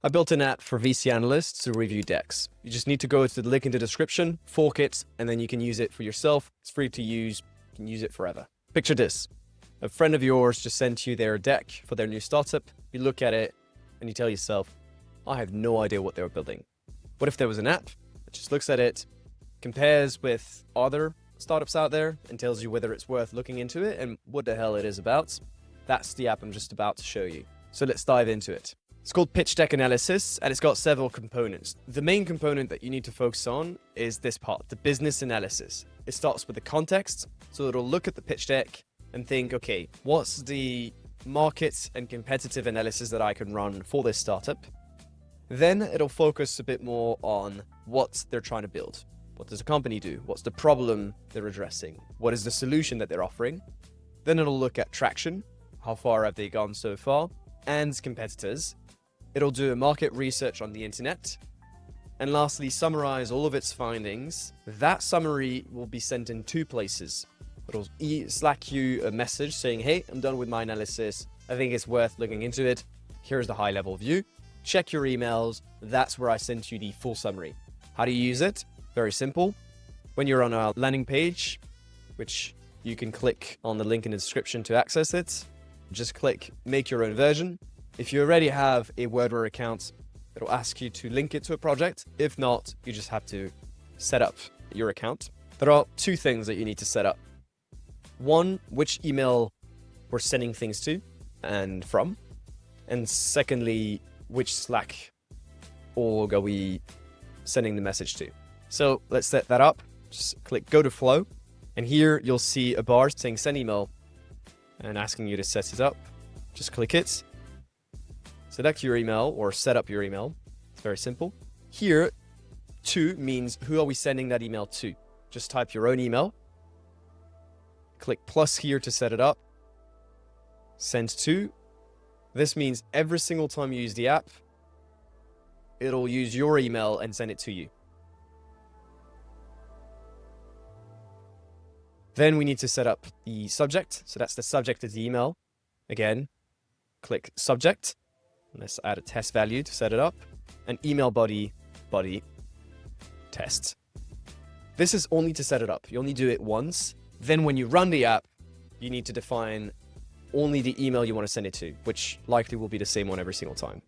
I built an app for VC analysts to review decks. You just need to go to the link in the description, fork it, and then you can use it for yourself. It's free to use. You can use it forever. Picture this. A friend of yours just sent you their deck for their new startup. You look at it and you tell yourself, I have no idea what they were building. What if there was an app that just looks at it, compares with other startups out there, and tells you whether it's worth looking into it and what the hell it is about? That's the app I'm just about to show you. So let's dive into it. It's called pitchdeck analysis, and it's got several components. The main component that you need to focus on is this part, the business analysis. It starts with the context, so it'll look at the pitch deck and think, okay, what's the market and competitive analysis that I can run for this startup? Then it'll focus a bit more on what they're trying to build. What does the company do? What's the problem they're addressing? What is the solution that they're offering? Then it'll look at traction. How far have they gone so far? And competitors. It'll do a market research on the internet. And lastly, summarize all of its findings. That summary will be sent in two places. It'll Slack you a message saying, hey, I'm done with my analysis. I think it's worth looking into it. Here's the high level view. Check your emails. That's where I sent you the full summary. How do you use it? Very simple. When you're on a landing page, which you can click on the link in the description to access it, just click make your own version. If you already have a Wordware account, it'll ask you to link it to a project. If not, you just have to set up your account. There are two things that you need to set up. One, which email we're sending things to and from. And secondly, which Slack org are we sending the message to. So let's set that up. Just click go to flow. And here you'll see a bar saying send email and asking you to set it up. Just click it. Select your email or set up your email. It's very simple. Here, to means who are we sending that email to? Just type your own email. Click plus here to set it up. Send to. This means every single time you use the app, it'll use your email and send it to you. Then we need to set up the subject. So that's the subject of the email. Again, click subject. Let's add a test value to set it up. An email body test. This is only to set it up. You only do it once. Then when you run the app, you need to define only the email you want to send it to, which likely will be the same one every single time.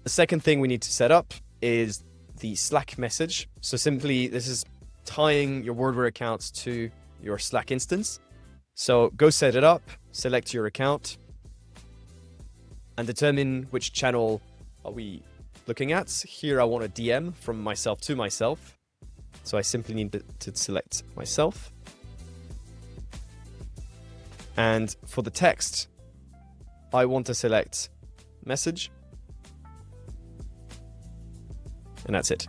The second thing we need to set up is the Slack message. So simply, this is tying your Wordware accounts to your Slack instance. So go set it up, select your account, and determine which channel are we looking at. Here I want a DM from myself to myself. So I simply need to select myself. And for the text, I want to select message. And that's it.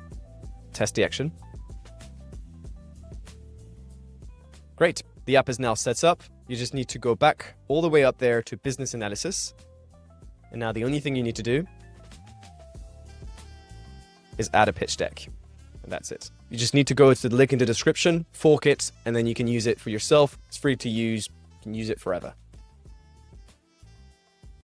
Test the action. Great. The app is now set up. You just need to go back all the way up there to business analysis. And now the only thing you need to do is add a pitch deck. And that's it. You just need to go to the link in the description, fork it, and then you can use it for yourself. It's free to use. You can use it forever.